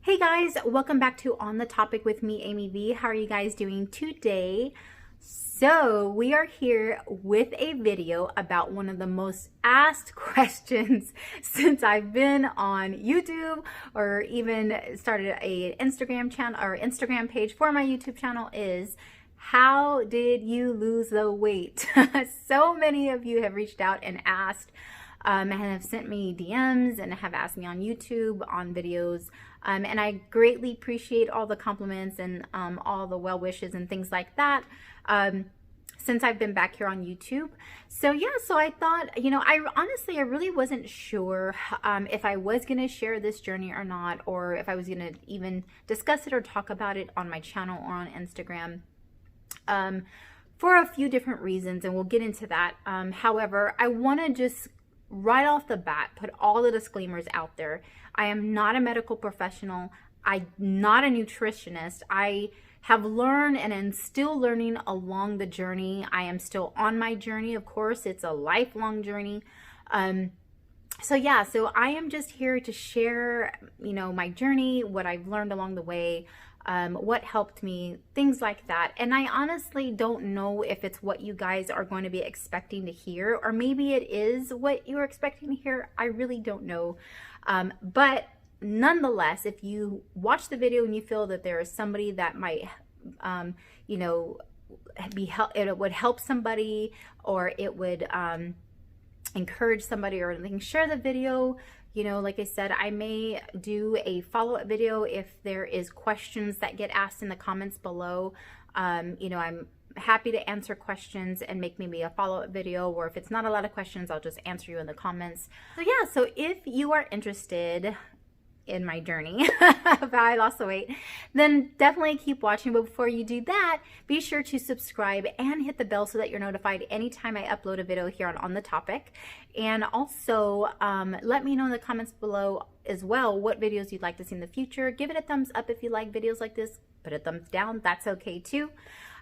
Hey guys, welcome back to On the Topic with me, Amy V. How are you guys doing today? So we are here with a video about one of the most asked questions since I've been on YouTube or even started a Instagram channel or Instagram page for my YouTube channel is, how did you lose the weight? So many of you have reached out and asked and have sent me DMs and have asked me on YouTube on videos. And I greatly appreciate all the compliments and all the well wishes and things like that since I've been back here on YouTube. So yeah, so I thought, I honestly really wasn't sure if I was going to share this journey or not, or if I was going to even discuss it or talk about it on my channel or on Instagram. For a few different reasons, and we'll get into that. However, I want to just right off the bat put all the disclaimers out there. I am not a medical professional. I'm not a nutritionist. I have learned and am still learning along the journey. I am still on my journey. Of course, it's a lifelong journey. So yeah, so I am just here to share, my journey, what I've learned along the way, what helped me, things like that. And I honestly don't know if it's what you guys are going to be expecting to hear, or maybe it is what you're expecting to hear. I really don't know. But nonetheless, if you watch the video and you feel that there is somebody that might, it would help somebody, or it would encourage somebody or anything, share the video. Like I said, I may do a follow-up video if there is questions that get asked in the comments below. I'm happy to answer questions and make maybe a follow-up video, or if it's not a lot of questions, I'll just answer you in the comments. So yeah, so if you are interested in my journey of how I lost the weight, then definitely keep watching. But before you do that, be sure to subscribe and hit the bell so that you're notified anytime I upload a video here on the topic. And also let me know in the comments below as well what videos you'd like to see in the future. Give it a thumbs up if you like videos like this. Put a thumbs down, that's okay too.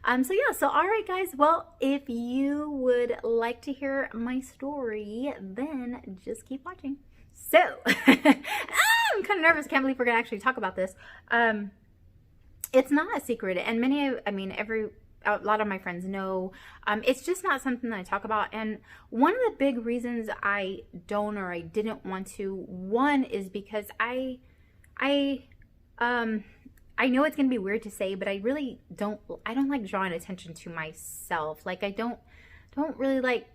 So yeah, so all right guys, well, if you would like to hear my story, then just keep watching. So I'm kind of nervous. Can't believe we're gonna actually talk about this. It's not a secret, and a lot of my friends know. It's just not something that I talk about. And one of the big reasons I don't, or I didn't want to, one is because I know it's gonna be weird to say, but I really don't. I don't like drawing attention to myself. Like I don't really like.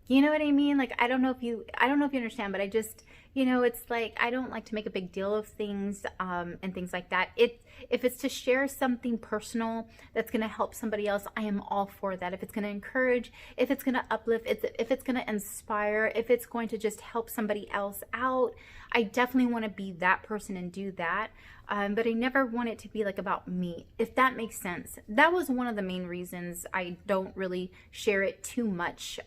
You know what I mean? Like, I don't know if you understand, but I just, it's like, I don't like to make a big deal of things, and things like that. If it's to share something personal that's going to help somebody else, I am all for that. If it's going to encourage, if it's going to uplift, if it's going to inspire, if it's going to just help somebody else out, I definitely want to be that person and do that. But I never want it to be like about me, if that makes sense. That was one of the main reasons I don't really share it too much.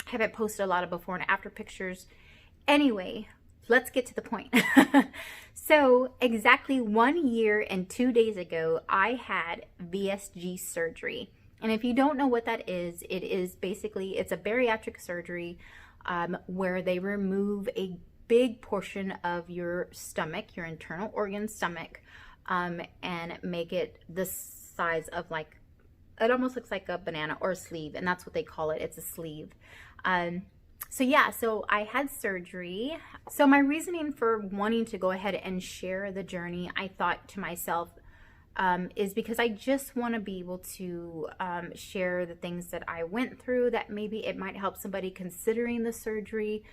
Haven't posted a lot of before and after pictures. Anyway, let's get to the point. So exactly 1 year and 2 days ago, I had VSG surgery. And if you don't know what that is, it is basically, it's a bariatric surgery where they remove a big portion of your stomach, your internal organ stomach, and make it the size of like, it almost looks like a banana or a sleeve, and that's what they call it. It's a sleeve. So yeah, so I had surgery. So my reasoning for wanting to go ahead and share the journey, I thought to myself, is because I just want to be able to share the things that I went through, that maybe it might help somebody considering the surgery,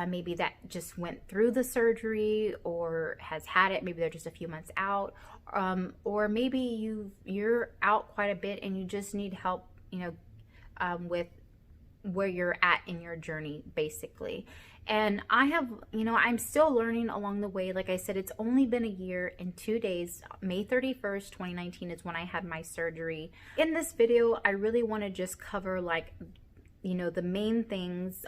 maybe that just went through the surgery or has had it, maybe they're just a few months out, or maybe you're out quite a bit and you just need help, with where you're at in your journey, basically. And I have, I'm still learning along the way. Like I said, it's only been a year and 2 days. May 31st, 2019 is when I had my surgery. In this video, I really want to just cover the main things.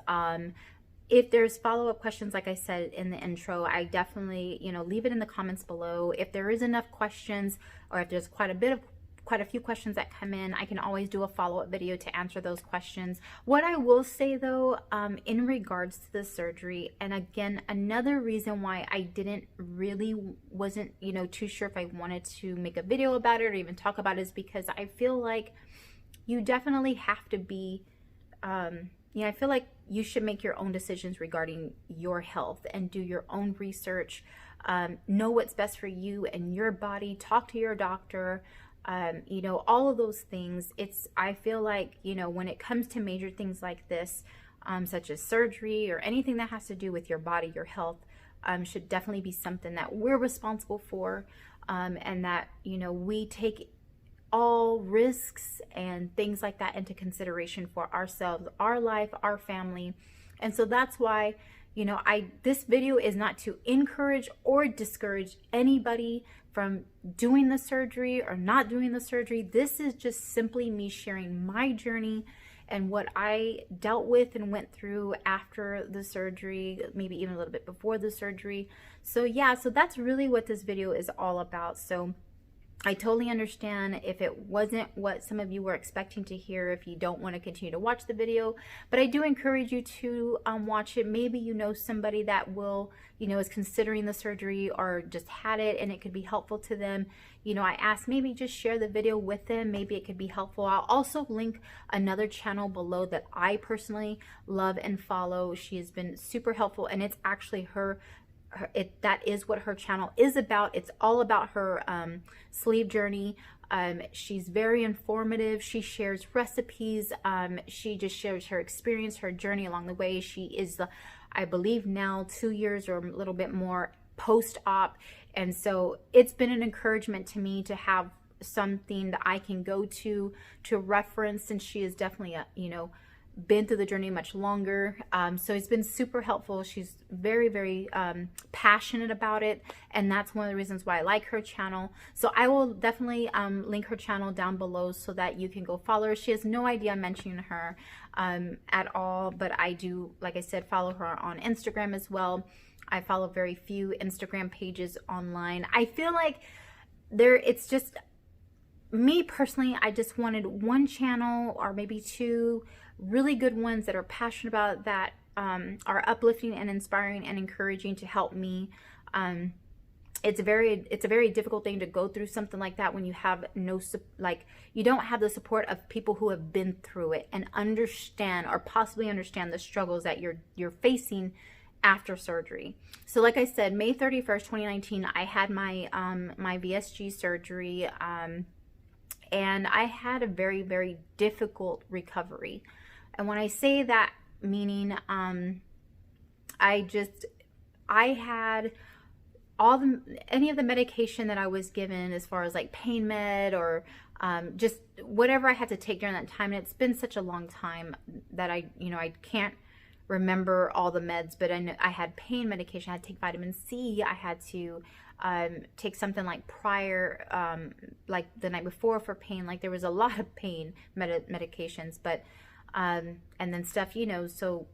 If there's follow-up questions, like I said in the intro, I definitely, leave it in the comments below. If there is enough questions, or if there's quite a bit of quite a few questions that come in. I can always do a follow-up video to answer those questions. What I will say though, in regards to the surgery, and again, another reason why I wasn't, you know, too sure if I wanted to make a video about it or even talk about it, is because I feel like you definitely have to be, I feel like you should make your own decisions regarding your health and do your own research. Know what's best for you and your body. Talk to your doctor. You know, all of those things. I feel like, you know, when it comes to major things like this, such as surgery or anything that has to do with your body, your health, should definitely be something that we're responsible for, and that, you know, we take all risks and things like that into consideration for ourselves, our life, our family. And so that's why, you know, this video is not to encourage or discourage anybody from doing the surgery or not doing the surgery. This is just simply me sharing my journey and what I dealt with and went through after the surgery, maybe even a little bit before the surgery. So yeah, so that's really what this video is all about. So I totally understand if it wasn't what some of you were expecting to hear, if you don't want to continue to watch the video, but I do encourage you to watch it. Maybe you know somebody that will, you know, is considering the surgery or just had it and it could be helpful to them. You know, I asked maybe just share the video with them. Maybe it could be helpful. I'll also link another channel below that I personally love and follow. She has been super helpful, and it's actually that is what her channel is about. It's all about her sleeve journey. She's very informative. She shares recipes. She just shares her experience, her journey along the way. She is, I believe now 2 years or a little bit more post-op. And so it's been an encouragement to me to have something that I can go to reference, and she is definitely a, you know, been through the journey much longer. So it's been super helpful. She's very, very passionate about it, and that's one of the reasons why I like her channel. So I will definitely link her channel down below so that you can go follow her. She has no idea I'm mentioning her at all, but I do, like I said, follow her on Instagram as well. I follow very few Instagram pages online. I feel like it's just me personally, I just wanted one channel or maybe two really good ones that are passionate about that, are uplifting and inspiring and encouraging to help me. It's a very difficult thing to go through something like that when you have you don't have the support of people who have been through it and understand or possibly understand the struggles that you're facing after surgery. So like I said, May 31st, 2019, I had my my VSG surgery, and I had a very, very difficult recovery. And when I say that, meaning I had any of the medication that I was given, as far as like pain med or just whatever I had to take during that time. And it's been such a long time that I can't remember all the meds, but I had pain medication. I had to take vitamin C. I had to take something like prior, like the night before for pain. Like there was a lot of pain medications, but and then stuff, you know, so,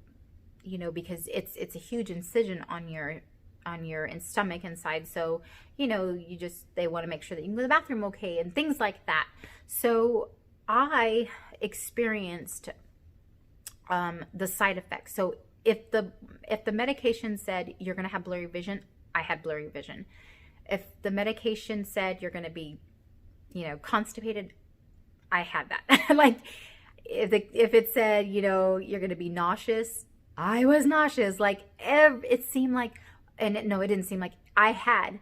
you know, because it's a huge incision on your stomach inside, so, you know, they want to make sure that you can go to the bathroom okay and things like that. So I experienced the side effects. So if the medication said you're going to have blurry vision, I had blurry vision. If the medication said you're going to be, you know, constipated, I had that. Like if it said, you know, you're going to be nauseous, I was nauseous. Like it seemed like, no, it didn't seem like, I had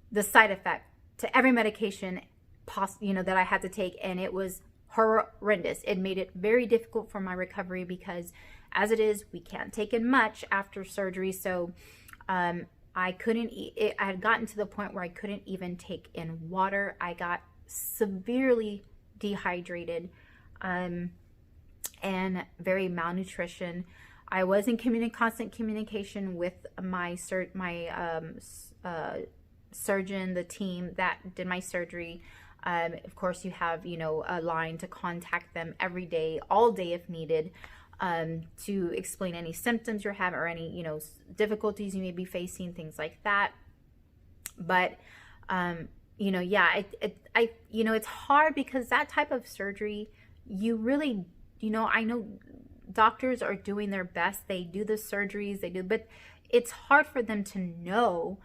the side effect to every medication that I had to take, and it was horrendous. It made it very difficult for my recovery because, as it is, we can't take in much after surgery. So I couldn't eat. I had gotten to the point where I couldn't even take in water. I got severely dehydrated and very malnutrition. I was in constant communication with my surgeon, the team that did my surgery. Of course, you have, you know, a line to contact them every day, all day if needed, to explain any symptoms you're having or any, you know, difficulties you may be facing, things like that. But, yeah, it's hard because that type of surgery, you really, I know doctors are doing their best. They do the surgeries, but it's hard for them to know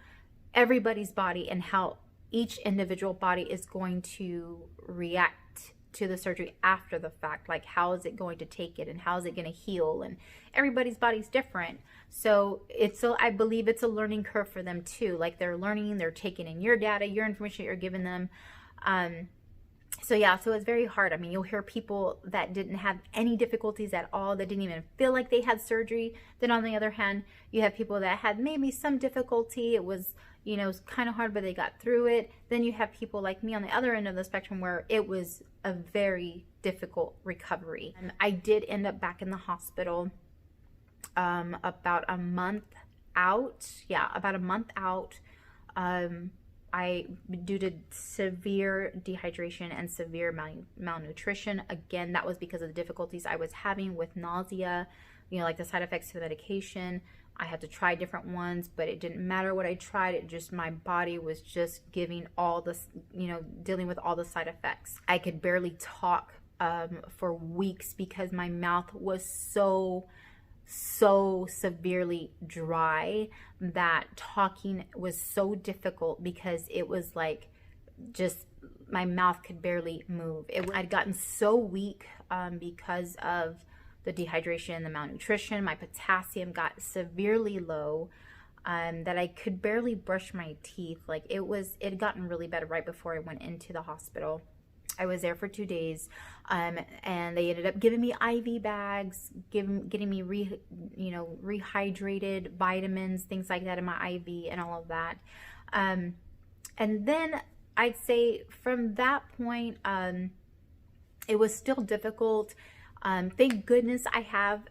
everybody's body and how each individual body is going to react to the surgery after the fact. Like, how is it going to take it and how is it going to heal? And everybody's body's different. So I believe it's a learning curve for them too. Like, they're learning, they're taking in your data, your information you're giving them. So it's very hard. I mean, you'll hear people that didn't have any difficulties at all, that didn't even feel like they had surgery. Then on the other hand, you have people that had maybe some difficulty. It was, it was kind of hard, but they got through it. Then you have people like me on the other end of the spectrum where it was a very difficult recovery. And I did end up back in the hospital about a month out. Yeah, about a month out. Due to severe dehydration and severe malnutrition. Again, that was because of the difficulties I was having with nausea, like the side effects to the medication. I had to try different ones, but it didn't matter what I tried. My body was just giving all this, dealing with all the side effects. I could barely talk for weeks because my mouth was so severely dry that talking was so difficult because it was like just my mouth could barely move. I'd gotten so weak because of the dehydration, the malnutrition. My potassium got severely low that I could barely brush my teeth. Like, it had gotten really bad right before I went into the hospital. I was there for 2 days, and they ended up giving me IV bags, getting me rehydrated vitamins, things like that in my IV and all of that. And then I'd say from that point, it was still difficult. Thank goodness I have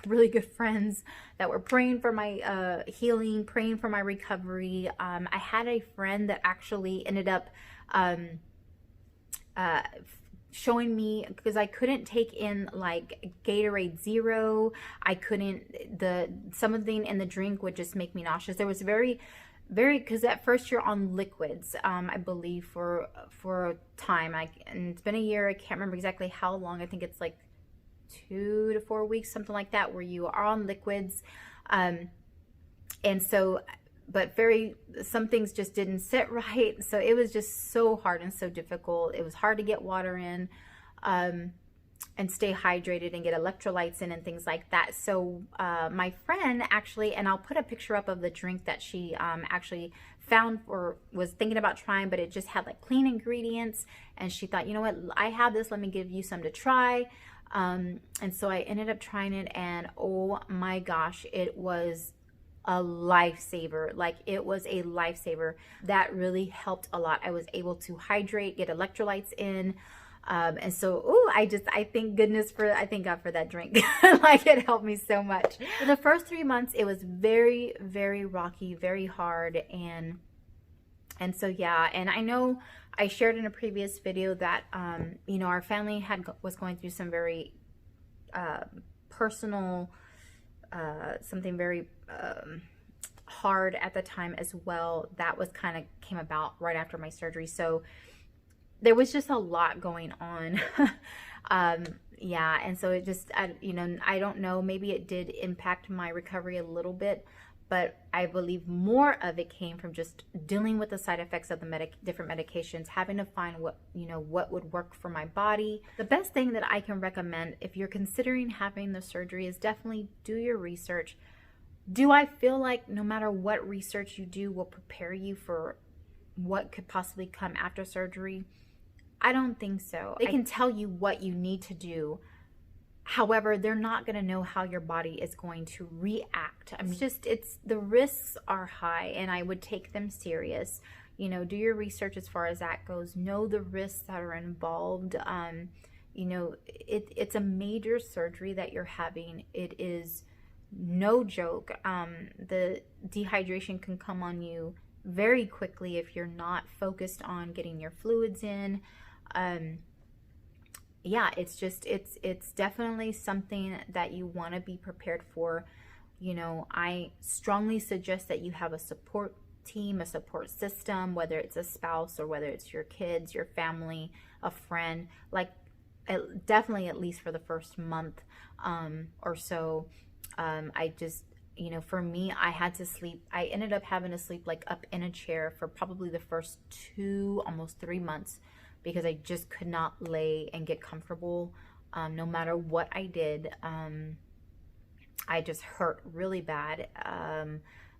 really good friends that were praying for my healing, praying for my recovery. I had a friend that actually ended up showing me, because I couldn't take in like Gatorade Zero. I couldn't, something in the drink would just make me nauseous. There was very, because at first you're on liquids, I believe for a time. And it's been a year. I can't remember exactly how long. I think it's like 2 to 4 weeks, something like that, where you are on liquids. And so, but some things just didn't sit right. So it was just so hard and so difficult. It was hard to get water in and stay hydrated and get electrolytes in and things like that. So my friend actually, and I'll put a picture up of the drink that she actually found or was thinking about trying, but it just had like clean ingredients. And she thought, you know what, I have this, let me give you some to try. And so I ended up trying it, and oh my gosh, it was a lifesaver. Like, it was a lifesaver. That really helped a lot. I was able to hydrate, get electrolytes in. And so, I thank God for that drink. Like, it helped me so much. For the first 3 months, it was very, very rocky, very hard. And so, yeah, and I know I shared in a previous video that, our family was going through some very personal, something very hard at the time as well. That was kind of came about right after my surgery. So there was just a lot going on. Yeah, and so it just, I don't know, maybe it did impact my recovery a little bit, but I believe more of it came from just dealing with the side effects of the different medications, having to find what would work for my body. The best thing that I can recommend if you're considering having the surgery is definitely do your research. Do I feel like no matter what research you do will prepare you for what could possibly come after surgery? I don't think so. They can tell you what you need to do. However, they're not going to know how your body is going to react. The risks are high, and I would take them serious. Do your research as far as that goes. Know the risks that are involved. It's a major surgery that you're having. It is no joke. The dehydration can come on you very quickly if you're not focused on getting your fluids in. Yeah, it's definitely something that you want to be prepared for. I strongly suggest that you have a support team, a support system, whether it's a spouse or whether it's your kids, your family, a friend, like definitely at least for the first month or so. I just, for me, I had to sleep. I ended up having to sleep like up in a chair for probably the first 2, almost 3 months, because I just could not lay and get comfortable. No matter what I did, I just hurt really bad.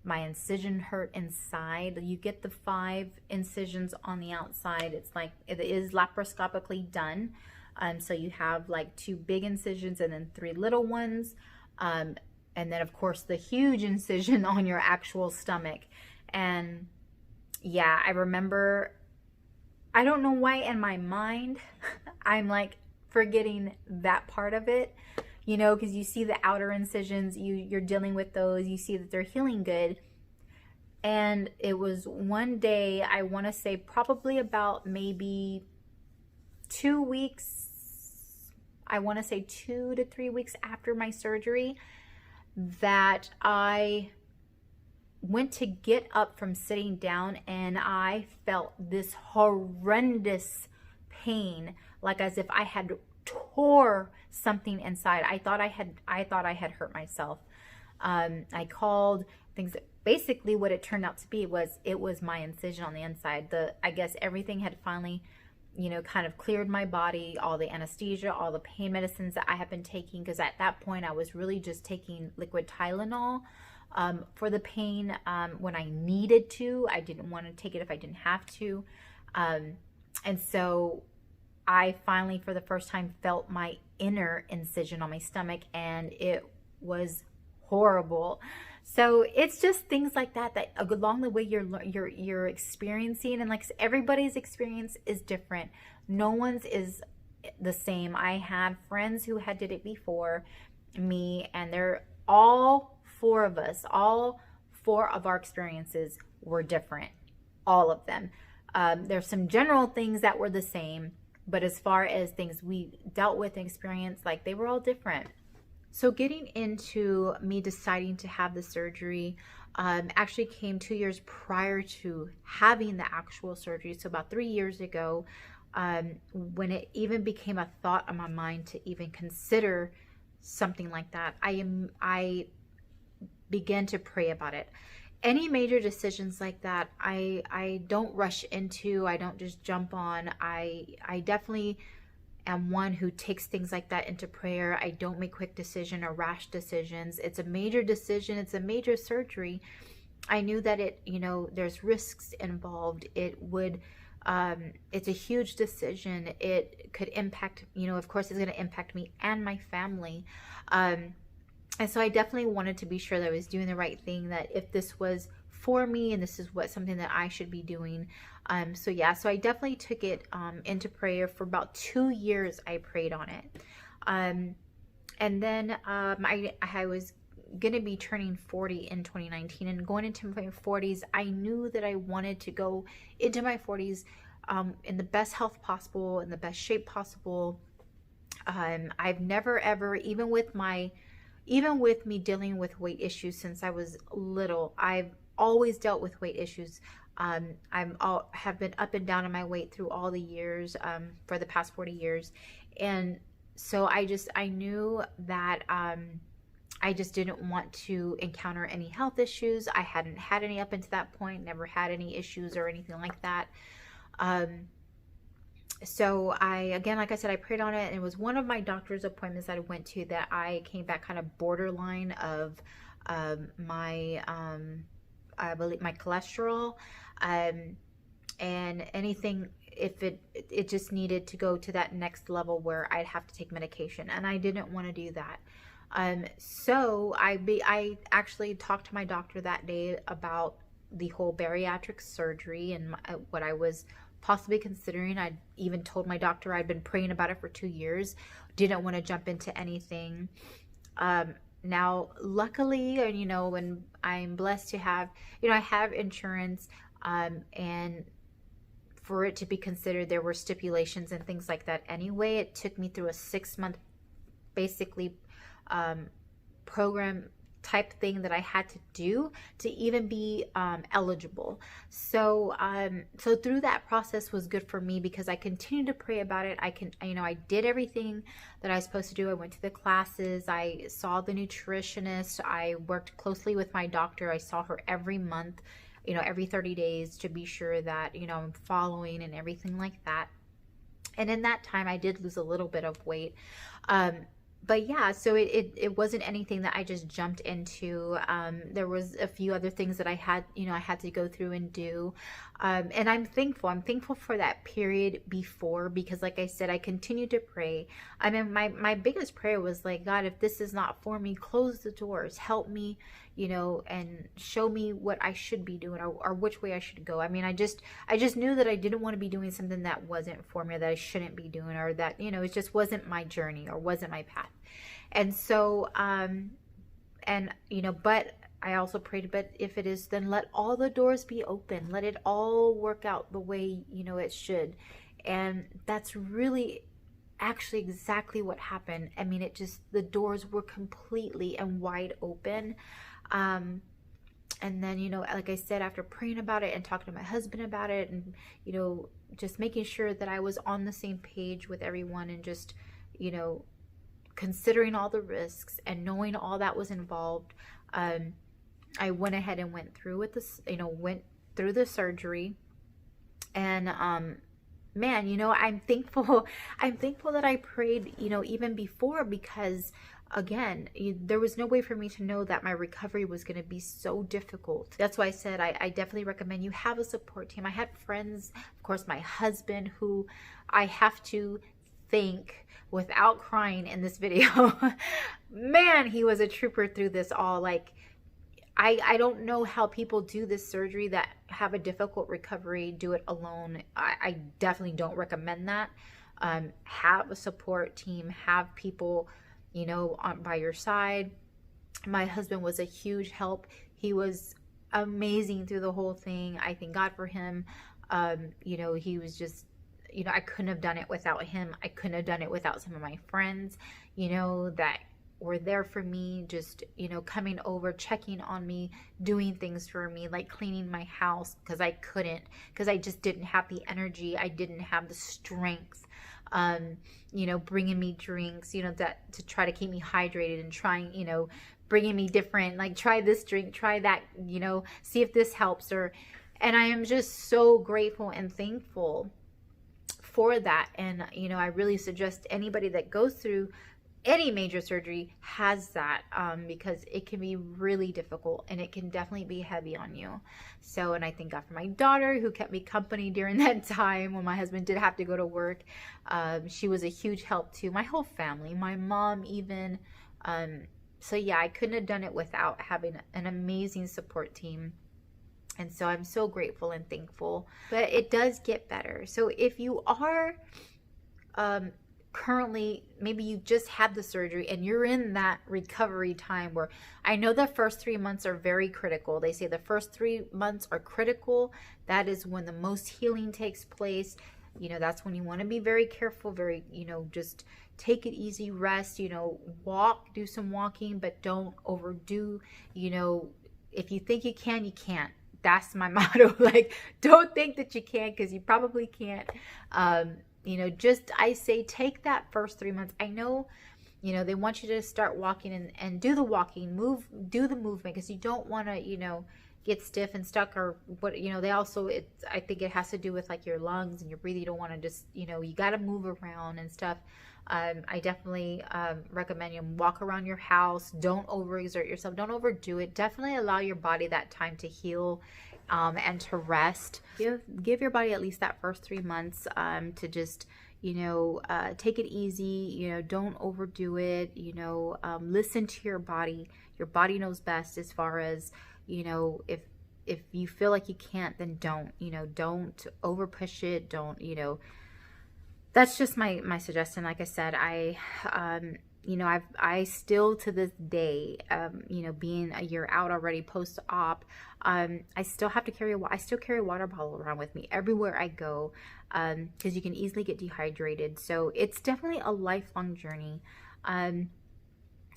My incision hurt inside. You get the 5 incisions on the outside. It's like, it is laparoscopically done. So you have like 2 big incisions and then 3 little ones. And then of course the huge incision on your actual stomach. And yeah, I remember, I don't know why in my mind, I'm like forgetting that part of it, because you see the outer incisions, you're dealing with those, you see that they're healing good. And it was one day, I want to say probably about maybe 2 weeks, I want to say 2 to 3 weeks after my surgery, that I went to get up from sitting down, and I felt this horrendous pain, like as if I had tore something inside. I thought I had hurt myself. I called things. Basically what it turned out to be was, it was my incision on the inside. I guess everything had finally, kind of cleared my body, all the anesthesia, all the pain medicines that I had been taking, because at that point I was really just taking liquid Tylenol for the pain when I needed to. I didn't want to take it if I didn't have to. And so I finally, for the first time, felt my inner incision on my stomach, and it was horrible. So it's just things like that along the way you're experiencing, and like everybody's experience is different. No one's is the same. I had friends who had did it before me, and they're all 4 of us, all 4 of our experiences were different, all of them. There's some general things that were the same, but as far as things we dealt with and experienced, like they were all different. So getting into me deciding to have the surgery actually came 2 years prior to having the actual surgery. So about 3 years ago, when it even became a thought on my mind to even consider something like that, I began to pray about it. Any major decisions like that, I don't rush into, I don't just jump on. I definitely am one who takes things like that into prayer. I don't make quick decision or rash decisions. It's a major decision. It's a major surgery. I knew that there's risks involved. It's a huge decision. It could impact, of course it's going to impact me and my family. And so I definitely wanted to be sure that I was doing the right thing, that if this was for me and this is something that I should be doing. So I definitely took it into prayer. For about 2 years I prayed on it. And then I was going to be turning 40 in 2019, and going into my 40s, I knew that I wanted to go into my 40s in the best health possible, in the best shape possible. I've never ever, even with me dealing with weight issues since I was little, I've always dealt with weight issues. Have been up and down in my weight through all the years, for the past 40 years. And so I knew that I just didn't want to encounter any health issues. I hadn't had any up until that point, never had any issues or anything like that. So again, like I said, I prayed on it, and it was one of my doctor's appointments that I went to that I came back kind of borderline of my I believe my cholesterol, and anything, if it just needed to go to that next level where I'd have to take medication, and I didn't want to do that. So I actually talked to my doctor that day about the whole bariatric surgery and what I was possibly considering. I even told my doctor I'd been praying about it for 2 years, didn't want to jump into anything. Now, luckily, when I'm blessed to have, I have insurance, and for it to be considered, there were stipulations and things like that. Anyway, it took me through a 6-month, basically, program type thing that I had to do to even be eligible. So so through that process was good for me because I continued to pray about it. I did everything that I was supposed to do. I went to the classes, I saw the nutritionist, I worked closely with my doctor. I saw her every month, every 30 days to be sure that, I'm following and everything like that. And in that time, I did lose a little bit of weight. But yeah, so it wasn't anything that I just jumped into. There was a few other things that I had to go through and do. And I'm thankful. I'm thankful for that period before, because like I said, I continued to pray. I mean, my biggest prayer was like, God, if this is not for me, close the doors, help me, and show me what I should be doing, or which way I should go. I mean, I just knew that I didn't want to be doing something that wasn't for me, that I shouldn't be doing, or that, it just wasn't my journey or wasn't my path. And so, but I also prayed, but if it is, then let all the doors be open. Let it all work out the way, it should. And that's really actually exactly what happened. I mean, the doors were completely and wide open. And then, like I said, after praying about it and talking to my husband about it, and, just making sure that I was on the same page with everyone, and just, considering all the risks and knowing all that was involved, I went ahead and went through with this, went through the surgery. And man, I'm thankful. I'm thankful that I prayed, even before, because again, there was no way for me to know that my recovery was going to be so difficult. That's why I said I definitely recommend you have a support team. I had friends, of course, my husband, who I have to thank without crying in this video. Man, he was a trooper through this all. Like, I don't know how people do this surgery that have a difficult recovery, do it alone. I definitely don't recommend that. Have a support team, have people, by your side. My husband was a huge help. He was amazing through the whole thing. I thank God for him. He was just, I couldn't have done it without him. I couldn't have done it without some of my friends, that were there for me, just, coming over, checking on me, doing things for me, like cleaning my house, because I just didn't have the energy. I didn't have the strength, bringing me drinks, that to try to keep me hydrated, and trying, bringing me different, like, try this drink, try that, see if this helps. And I am just so grateful and thankful for that. And, I really suggest anybody that goes through any major surgery has that, because it can be really difficult, and it can definitely be heavy on you. So, and I thank God for my daughter, who kept me company during that time when my husband did have to go to work. She was a huge help too. My whole family, my mom even. So yeah, I couldn't have done it without having an amazing support team. And so I'm so grateful and thankful. But it does get better. So if you are currently, maybe you just had the surgery and you're in that recovery time, where I know the first 3 months are very critical. They say the first 3 months are critical. That is when the most healing takes place. That's when you want to be very careful, very, just take it easy, rest, walk, do some walking, but don't overdo. If you think you can, you can't. That's my motto. Like, don't think that you can, because you probably can't. I say take that first 3 months. I know, they want you to start walking and do the walking, do the movement, because you don't want to, get stiff and stuck, or what, they also, I think it has to do with like your lungs and your breathing. You don't want to just, you got to move around and stuff. I definitely recommend you walk around your house. Don't overexert yourself. Don't overdo it. Definitely allow your body that time to heal and to rest. Give your body at least that first 3 months to just, take it easy. Don't overdo it. Listen to your body. Your body knows best, as far as, if you feel like you can't, then don't over push it. Don't, that's just my suggestion. Like I said, I still to this day, being a year out already post-op, I still have to carry a water bottle around with me everywhere I go, because you can easily get dehydrated. So it's definitely a lifelong journey.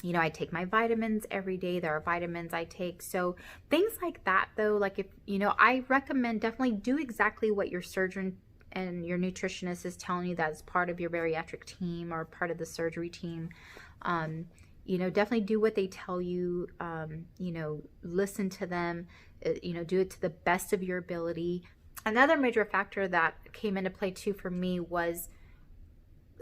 You know, I take my vitamins every day. There are vitamins I take. So things like that, though, like if, you know, I recommend definitely do exactly what your surgeon and your nutritionist is telling you that's part of your bariatric team or part of the surgery team. Um, you know, definitely do what they tell you. You know, listen to them, you know, do it to the best of your ability. Another major factor that came into play too for me was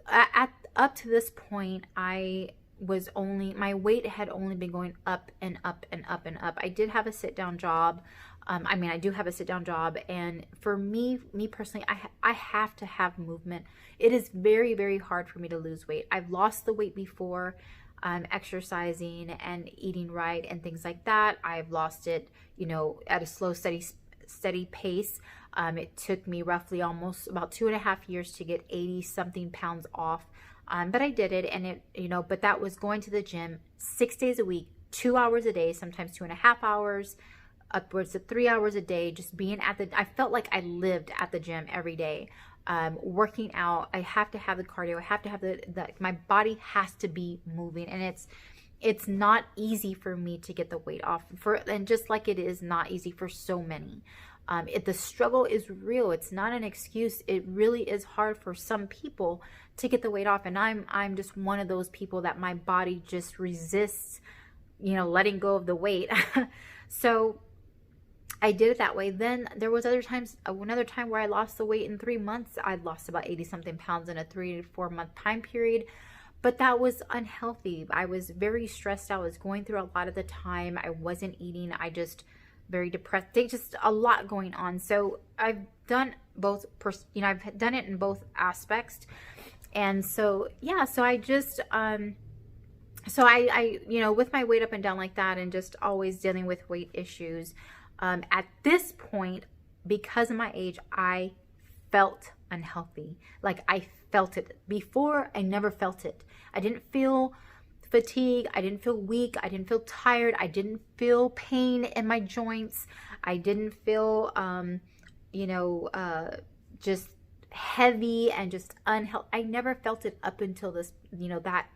up to this point, my weight had only been going up and up and up and up. I did have a sit down job. I do have a sit down job, and for me personally, I have to have movement. It is very, very hard for me to lose weight. I've lost the weight before, exercising and eating right and things like that. I've lost it, you know, at a slow, steady pace. It took me roughly almost about 2.5 years to get 80 something pounds off. But I did it, and but that was going to the gym 6 days a week, 2 hours a day, sometimes 2.5 hours, upwards of 3 hours a day, just being I felt like I lived at the gym every day. Working out, I have to have the cardio, I have to have my body has to be moving, and it's not easy for me to get the weight off, and just like it is not easy for so many. The struggle is real. It's not an excuse. It really is hard for some people to get the weight off, and I'm just one of those people that my body just resists, you know, letting go of the weight. So I did it that way. Then there was another time where I lost the weight in 3 months. I lost about 80 something pounds in a 3 to 4 month time period. But that was unhealthy. I was very stressed. I was going through a lot of the time. I wasn't eating. Very depressed. Just a lot going on. So I've done both. I've done it in both aspects. And so yeah. So I just I with my weight up and down like that, and just always dealing with weight issues. At this point, because of my age, I felt unhealthy. Like I felt it. Before, I never felt it. I didn't feel fatigue. I didn't feel weak. I didn't feel tired. I didn't feel pain in my joints. I didn't feel, just heavy and just unhealthy. I never felt it up until this, that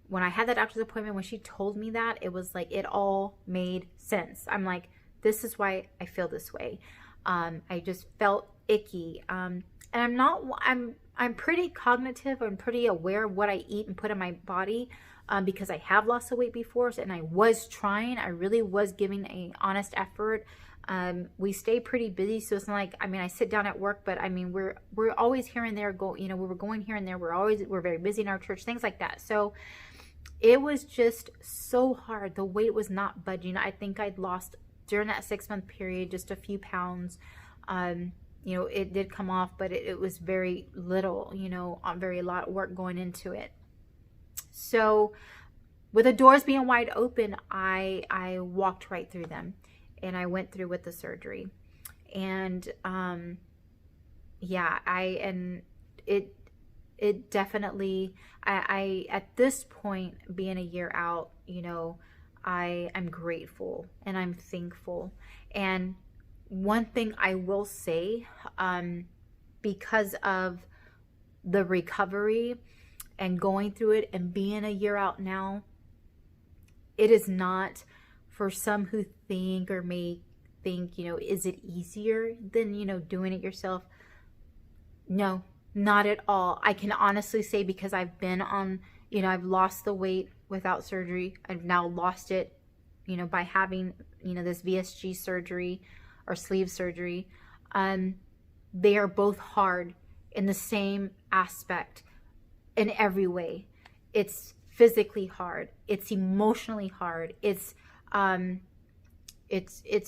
when I had that doctor's appointment, when she told me that, it was like, it all made sense. I'm like, this is why I feel this way. I just felt icky. And I'm pretty cognitive. I'm pretty aware of what I eat and put in my body, because I have lost the weight before, and I was trying. I really was giving an honest effort. We stay pretty busy, so it's not like, I sit down at work, but we're always here and there. We were going here and there. We're very busy in our church, things like that. So it was just so hard. The weight was not budging. I think I'd lost during that 6-month period just a few pounds. It did come off, but it was very little, very lot of work going into it. So with the doors being wide open, I walked right through them, and I went through with the surgery. And it definitely, I at this point, being a year out, I'm grateful and I'm thankful. And one thing I will say, because of the recovery and going through it and being a year out now, it is not, for some who think or may think, is it easier than, doing it yourself? No, not at all. I can honestly say, because I've been on, I've lost the weight without surgery. I've now lost it, by having, this VSG surgery or sleeve surgery. They are both hard in the same aspect in every way. It's physically hard. It's emotionally hard. It's a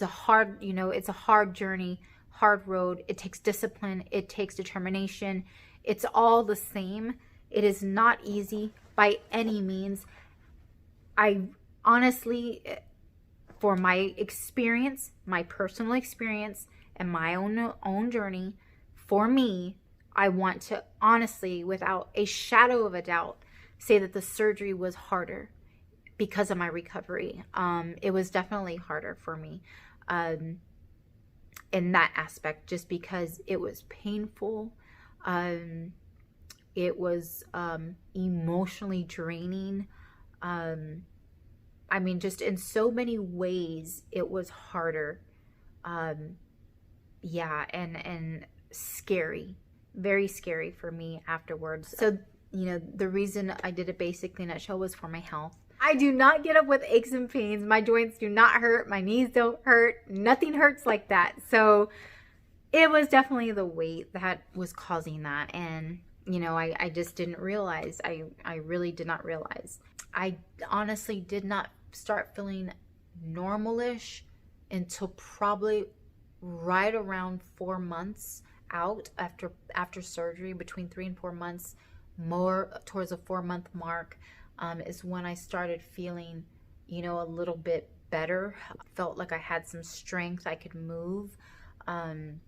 hard, it's a hard journey, hard road. It takes discipline. It takes determination. It's all the same. It is not easy by any means. I honestly, for my experience, my personal experience, and my own journey, for me, I want to honestly, without a shadow of a doubt, say that the surgery was harder because of my recovery. It was definitely harder for me in that aspect, just because it was painful. It was emotionally draining. I mean, just in so many ways, it was harder. Yeah, and scary, very scary for me afterwards. So, you know, the reason I did it basically in a nutshell was for my health. I do not get up with aches and pains. My joints do not hurt. My knees don't hurt. Nothing hurts like that. So it was definitely the weight that was causing that. And, you know, I just didn't realize. I really did not realize. I honestly did not start feeling normalish until probably right around 4 months out after surgery, between 3 and 4 months, more towards the 4-month mark, is when I started feeling, you know, a little bit better. Felt like I had some strength, I could move, and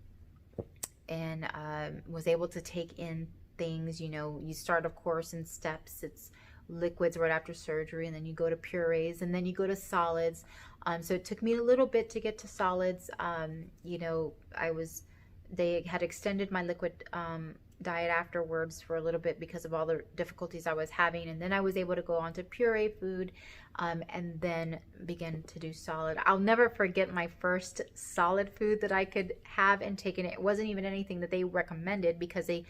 was able to take in things. You know, you start, of course, in steps. It's liquids right after surgery, and then you go to purees, and then you go to solids. So it took me a little bit to get to solids. You know, they had extended my liquid diet afterwards for a little bit because of all the difficulties I was having, and then I was able to go on to puree food, and then begin to do solid. I'll never forget my first solid food that I could have and take, and it wasn't even anything that they recommended, because they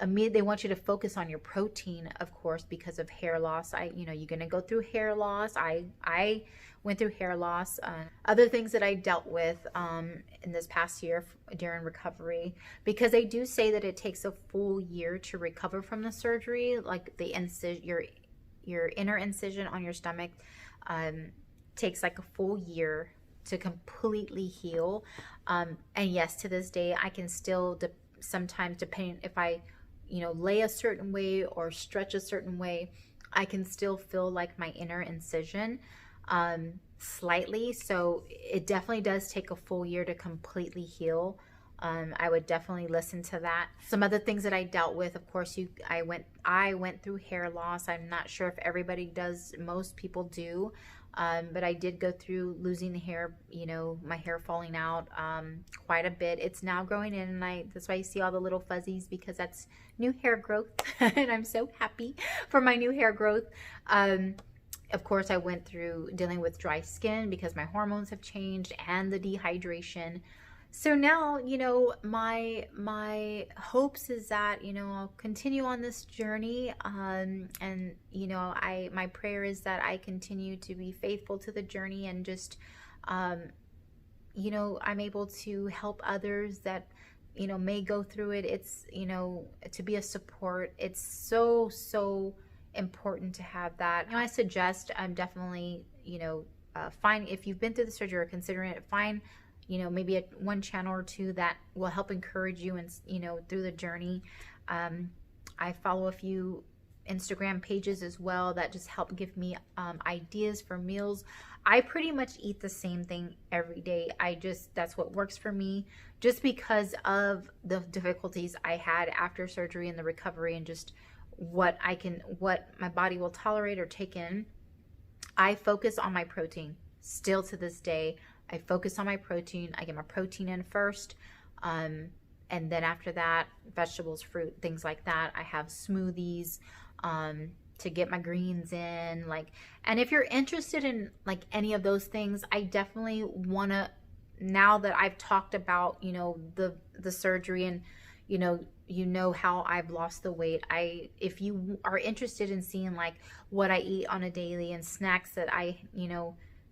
want you to focus on your protein, of course, because of hair loss. You're going to go through hair loss. I went through hair loss. Other things that I dealt with in this past year during recovery, because they do say that it takes a full year to recover from the surgery, like the your inner incision on your stomach takes like a full year to completely heal. And yes, to this day, I can still sometimes, depending if I lay a certain way or stretch a certain way, I can still feel like my inner incision slightly. So it definitely does take a full year to completely heal. I would definitely listen to that. Some other things that I dealt with, of course, I went through hair loss. I'm not sure if everybody does. Most people do. But I did go through losing the hair, my hair falling out quite a bit. It's now growing in, and that's why you see all the little fuzzies, because that's new hair growth. And I'm so happy for my new hair growth. Of course, I went through dealing with dry skin because my hormones have changed and the dehydration. So now, my hopes is that, I'll continue on this journey. And, my prayer is that I continue to be faithful to the journey, and just, I'm able to help others that, may go through it. It's, to be a support. It's so, so important to have that. I suggest, definitely, find, if you've been through the surgery or considering it, find maybe one channel or two that will help encourage you and, through the journey. I follow a few Instagram pages as well that just help give me ideas for meals. I pretty much eat the same thing every day. That's what works for me, just because of the difficulties I had after surgery and the recovery, and just what my body will tolerate or take in. I focus on my protein still to this day. I focus on my protein. I get my protein in first. And then after that, vegetables, fruit, things like that. I have smoothies to get my greens in. And if you're interested in any of those things, I definitely want to, now that I've talked about, the surgery, and, how I've lost the weight. If you are interested in seeing what I eat on a daily, and snacks that I,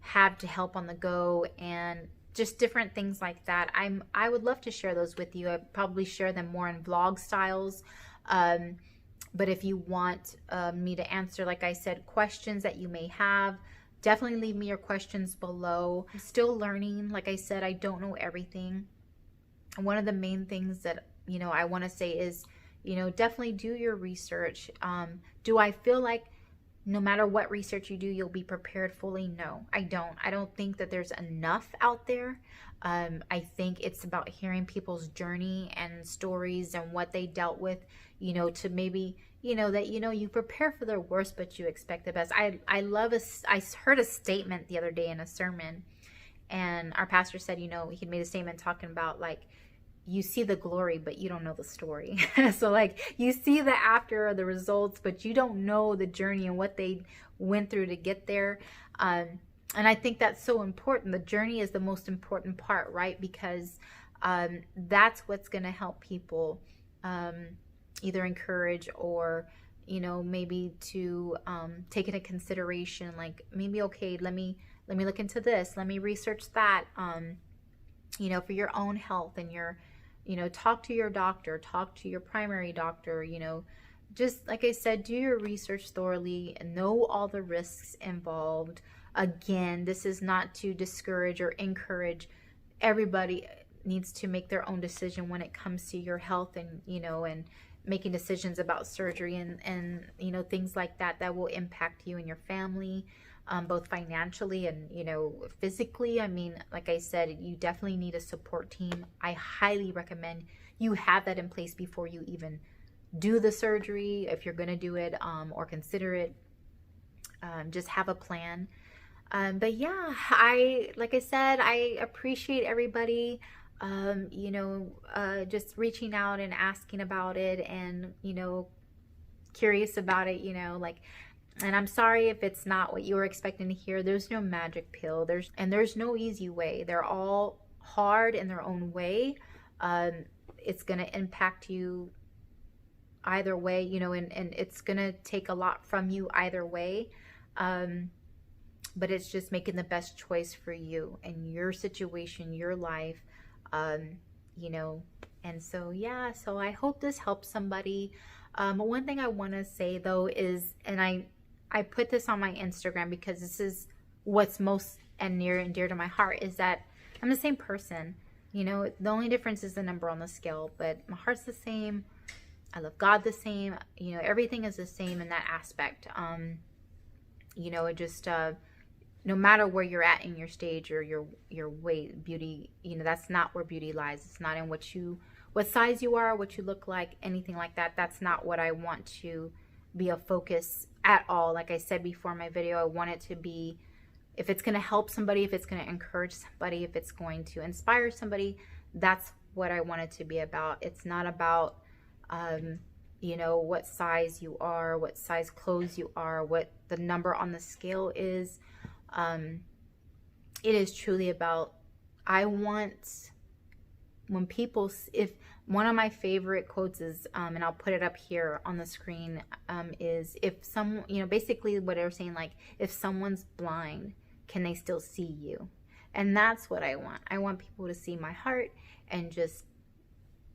have to help on the go, and just different things like that, I would love to share those with you. I probably share them more in vlog styles, but if you want me to answer, like I said, questions that you may have, definitely leave me your questions below. I'm still learning. Like I said, I don't know everything. And one of the main things that I want to say is, definitely do your research. Do I feel like no matter what research you do, you'll be prepared fully? No, I don't. I don't think that there's enough out there. I think it's about hearing people's journey and stories and what they dealt with, to maybe, that, you prepare for the worst, but you expect the best. I heard a statement the other day in a sermon, and our pastor said, he had made a statement talking about you see the glory, but you don't know the story. So you see the after, the results, but you don't know the journey and what they went through to get there. And I think that's so important. The journey is the most important part, right? Because that's what's going to help people either encourage or, you know, maybe to take into consideration, like maybe, okay, let me look into this. Let me research that, you know, for your own health and your, you know, talk to your doctor, talk to your primary doctor, you know, just like I said, do your research thoroughly and know all the risks involved. Again, this is not to discourage or encourage. Everybody needs to make their own decision when it comes to your health and, you know, and making decisions about surgery and you know, things like that that will impact you and your family, both financially and, you know, physically. I mean, like I said, you definitely need a support team. I highly recommend you have that in place before you even do the surgery, if you're going to do it, or consider it. Just have a plan. But yeah, like I said, I appreciate everybody, you know, just reaching out and asking about it and, you know, curious about it, you know, like, and I'm sorry if it's not what you were expecting to hear. There's no magic pill. There's no easy way. They're all hard in their own way. It's going to impact you either way, you know, and it's going to take a lot from you either way. But it's just making the best choice for you and your situation, your life, you know. And so, yeah, so I hope this helps somebody. One thing I want to say though is, and I put this on my Instagram because this is what's most and near and dear to my heart, is that I'm the same person. You know, the only difference is the number on the scale, but my heart's the same. I love God the same. You know, everything is the same in that aspect. You know, it just, no matter where you're at in your stage or your weight, beauty, you know, that's not where beauty lies. It's not in what size you are, what you look like, anything like that. That's not what I want to be a focus at all. Like I said before in my video, I want it to be, if it's going to help somebody, if it's going to encourage somebody, if it's going to inspire somebody, that's what I want it to be about. It's not about, you know, what size you are, what size clothes you are, what the number on the scale is. It is truly about, I want, when people, if one of my favorite quotes is, and I'll put it up here on the screen, is, if some, you know, basically what they're saying, like, if someone's blind, can they still see you? And that's what I want. I want people to see my heart and just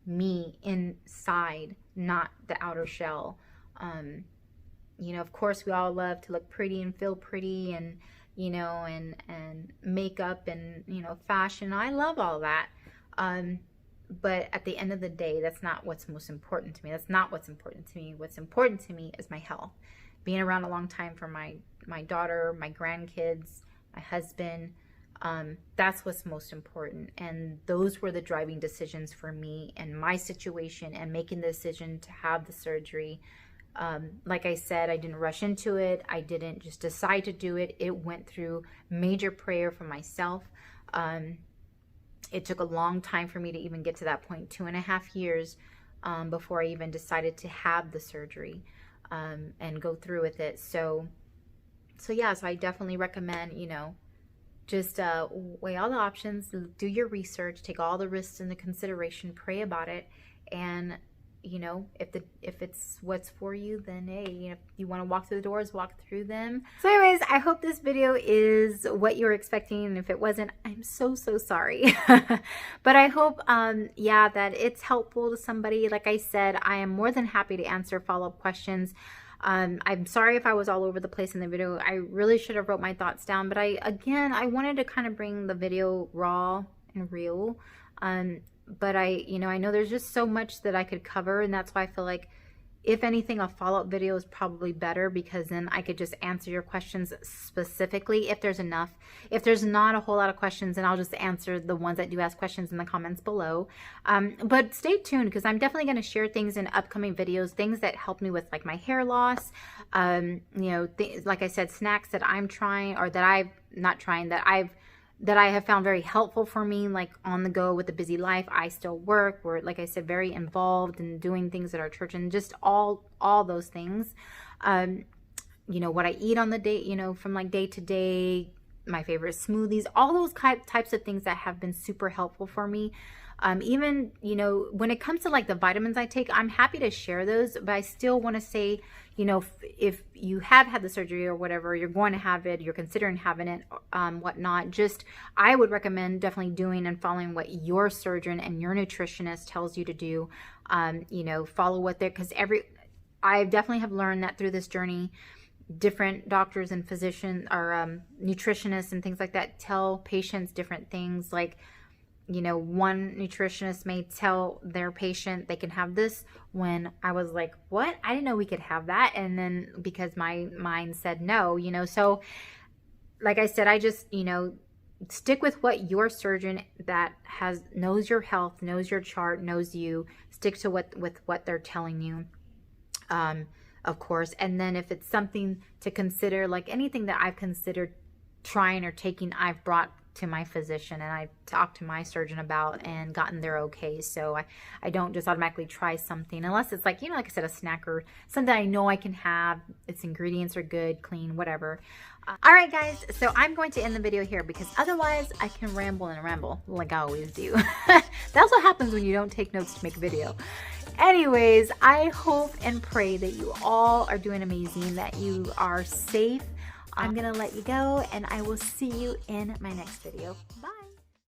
me inside, not the outer shell. You know, of course, we all love to look pretty and feel pretty, and, you know, and makeup and, you know, fashion. I love all that. But at the end of the day, that's not what's most important to me. That's not what's important to me. What's important to me is my health. Being around a long time for my daughter, my grandkids, my husband, that's what's most important. And those were the driving decisions for me and my situation and making the decision to have the surgery. Like I said, I didn't rush into it. I didn't just decide to do it. It went through major prayer for myself. It took a long time for me to even get to that point, 2.5 years, before I even decided to have the surgery, and go through with it. So yeah, so I definitely recommend, you know, just weigh all the options, do your research, take all the risks into consideration, pray about it, and, you know, if it's what's for you, then hey, you know, if you want to walk through the doors, walk through them. So anyways, I hope this video is what you were expecting, and if it wasn't, I'm so sorry. But I hope yeah, that it's helpful to somebody. Like I said, I am more than happy to answer follow-up questions. I'm sorry if I was all over the place in the video. I really should have wrote my thoughts down, but I wanted to kind of bring the video raw and real. But you know, I know there's just so much that I could cover, and that's why I feel like, if anything, a follow-up video is probably better, because then I could just answer your questions specifically if there's enough. If there's not a whole lot of questions, then I'll just answer the ones that do ask questions in the comments below. But stay tuned, because I'm definitely going to share things in upcoming videos, things that help me with like my hair loss, you know, like I said, snacks that I'm trying, or that I've not trying, that I have found very helpful for me, like on the go with the busy life. I still work. We're, like I said, very involved in doing things at our church, and just all those things. you know, what I eat on the day, you know, from like day to day, my favorite smoothies, all those types of things that have been super helpful for me. Even, you know, when it comes to like the vitamins I take, I'm happy to share those, but I still want to say, you know, if you have had the surgery or whatever, you're going to have it, you're considering having it, whatnot, just, I would recommend definitely doing and following what your surgeon and your nutritionist tells you to do. You know, follow what they're, because I definitely have learned that through this journey, different doctors and physicians or nutritionists and things like that tell patients different things. Like, you know, one nutritionist may tell their patient they can have this, when I was like, what? I didn't know we could have that. And then because my mind said no, you know, so like I said, I just, you know, stick with what your surgeon that knows your health, knows your chart, knows you, stick to what they're telling you. Of course. And then if it's something to consider, like anything that I've considered trying or taking, I've brought to my physician and I talked to my surgeon about and gotten their okay. So I don't just automatically try something unless it's like, you know, like I said, a snack or something I know I can have, its ingredients are good, clean, whatever. All right, guys, so I'm going to end the video here because otherwise I can ramble and ramble like I always do. That's what happens when you don't take notes to make a video. Anyways, I hope and pray that you all are doing amazing, that you are safe. I'm gonna let you go and I will see you in my next video. Bye.